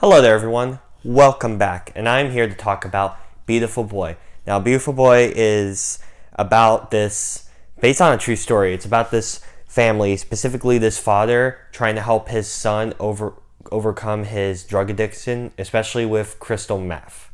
Hello there, everyone. Welcome back, and I'm here to talk about Beautiful Boy. Now, Beautiful Boy is about this, based on a true story. It's about this family, specifically this father, trying to help his son overcome his drug addiction, especially with crystal meth.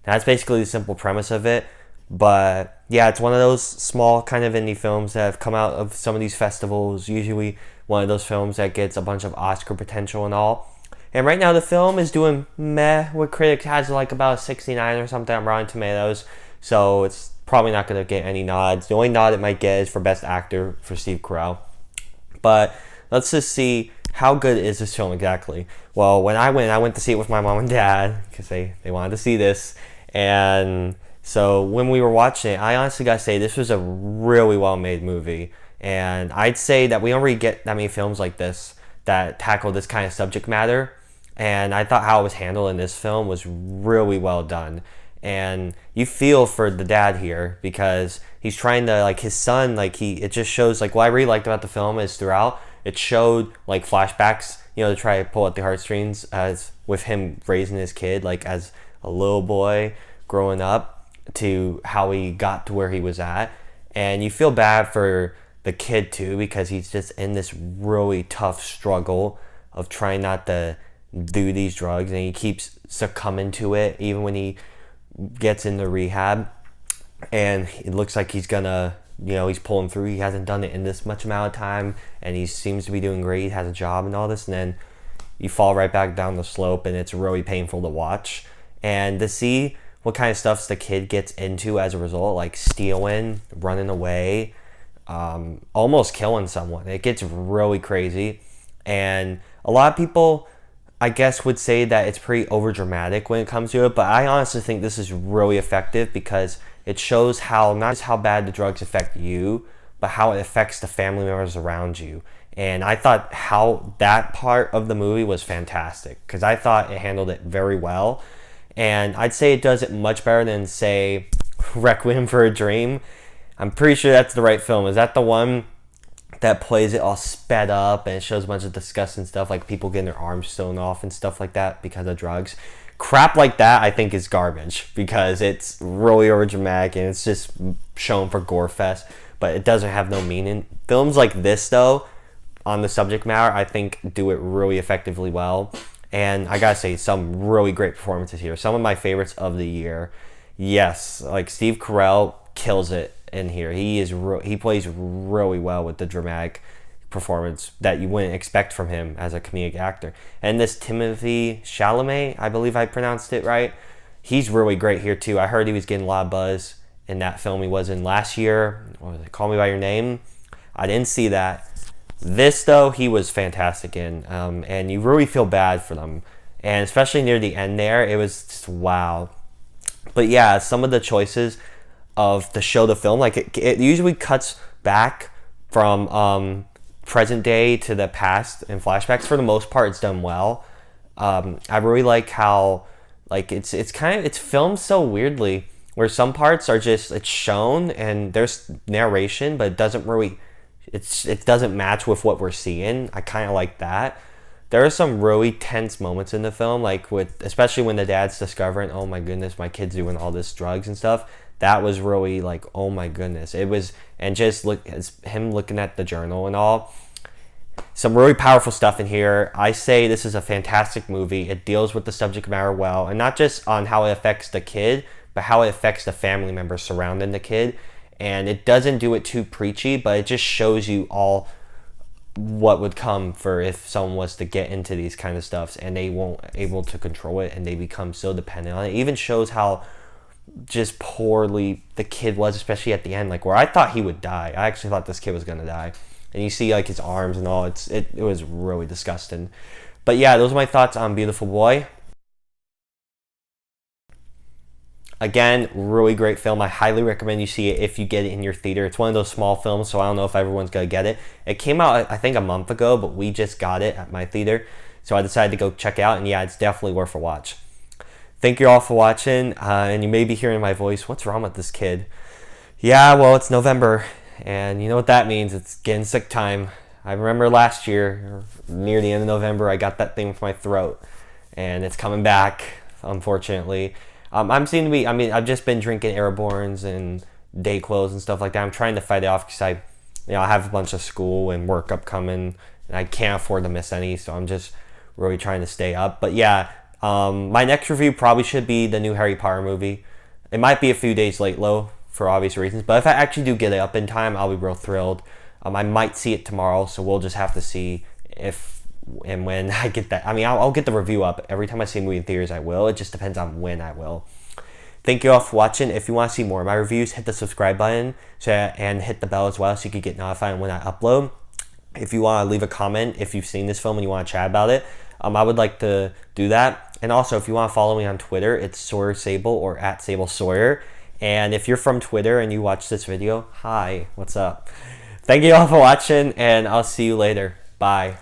That's basically the simple premise of it. But yeah, it's one of those small kind of indie films that have come out of some of these festivals. Usually one of those films that gets a bunch of Oscar potential and all. And right now the film is doing meh with critics. It has like about a 69 or something on Rotten Tomatoes. So it's probably not going to get any nods. The only nod it might get is for Best Actor for Steve Carell. But let's just see, how good is this film exactly? Well, when I went to see it with my mom and dad because they wanted to see this. And so when we were watching it, I honestly gotta say this was a really well made movie. And I'd say that we don't really get that many films like this that tackle this kind of subject matter. And I thought how it was handled in this film was really well done. And you feel for the dad here because he's trying to, like, his son, like, it just shows, like, what I really liked about the film is throughout it showed like flashbacks, to try to pull at the heartstrings as with him raising his kid, like as a little boy growing up to how he got to where he was at. And you feel bad for the kid too because he's just in this really tough struggle of trying not to do these drugs, and he keeps succumbing to it even when he gets into rehab. And it looks like he's gonna, he's pulling through. He hasn't done it in this much amount of time, and he seems to be doing great. He has a job and all this, and then you fall right back down the slope, and it's really painful to watch. And to see what kind of stuff the kid gets into as a result, like stealing, running away, almost killing someone. It gets really crazy. And a lot of people, I guess, would say that it's pretty overdramatic when it comes to it, but I honestly think this is really effective because it shows how, not just how bad the drugs affect you, but how it affects the family members around you. And I thought how that part of the movie was fantastic because I thought it handled it very well. And I'd say it does it much better than, say, Requiem for a Dream. I'm pretty sure that's the right film. Is that the one that plays it all sped up and it shows a bunch of disgusting stuff like people getting their arms sewn off and stuff like that because of drugs? Crap like that I think is garbage because it's really overdramatic and it's just shown for gore fest, but it doesn't have no meaning. Films like this though, on the subject matter, I think do it really effectively well. And I gotta say, some really great performances here. Some of my favorites of the year. Yes, like Steve Carell kills it in here. He plays really well with the dramatic performance that you wouldn't expect from him as a comedic actor. And this Timothy Chalamet, I believe I pronounced it right, he's really great here too. I heard he was getting a lot of buzz in that film he was in last year. What was it, Call Me by Your Name? I didn't see that. This though, he was fantastic in, and you really feel bad for them, and especially near the end there, it was just wow. But yeah, some of the choices of to show the film, like it usually cuts back from present day to the past and flashbacks. For the most part, it's done well. I really like how like it's filmed so weirdly where some parts are just, it's shown and there's narration, but it doesn't really, it doesn't match with what we're seeing. I kind of like that. There are some really tense moments in the film, like especially when the dad's discovering, oh my goodness, my kid's doing all this drugs and stuff. That was really like, oh my goodness. It was, and just him looking at the journal and all. Some really powerful stuff in here. I say this is a fantastic movie. It deals with the subject matter well, and not just on how it affects the kid, but how it affects the family members surrounding the kid. And it doesn't do it too preachy, but it just shows you all what would come for if someone was to get into these kind of stuffs and they won't able to control it and they become so dependent on it. It even shows how just poorly the kid was, especially at the end, like where I thought he would die. I actually thought this kid was gonna die, and you see like his arms and all. It was really disgusting. But yeah, those are my thoughts on Beautiful Boy. Again, really great film. I highly recommend you see it if you get it in your theater. It's one of those small films, so I don't know if everyone's gonna get it. It came out I think a month ago, but we just got it at my theater, so I decided to go check it out, and yeah, it's definitely worth a watch. Thank you all for watching, and you may be hearing my voice. What's wrong with this kid? Yeah, well, it's November, and you know what that means. It's getting sick time. I remember last year, near the end of November, I got that thing with my throat. and it's coming back, unfortunately. I'm seem to be. I mean, I've just been drinking Airborns and Dayquils and stuff like that. I'm trying to fight it off because I have a bunch of school and work upcoming, and I can't afford to miss any. So I'm just really trying to stay up. But yeah, my next review probably should be the new Harry Potter movie. It might be a few days late, though, for obvious reasons. But if I actually do get it up in time, I'll be real thrilled. I might see it tomorrow, so we'll just have to see if and when I get that. I mean, I'll get the review up. Every time I see a movie in theaters, I will. It just depends on when I will. Thank you all for watching. If you want to see more of my reviews, hit the subscribe button and hit the bell as well so you can get notified when I upload. If you want to leave a comment, if you've seen this film and you want to chat about it, I would like to do that. And also, if you want to follow me on Twitter, it's Sawyer Sable or at Sable Sawyer. And if you're from Twitter and you watch this video, hi, what's up? Thank you all for watching, and I'll see you later. Bye.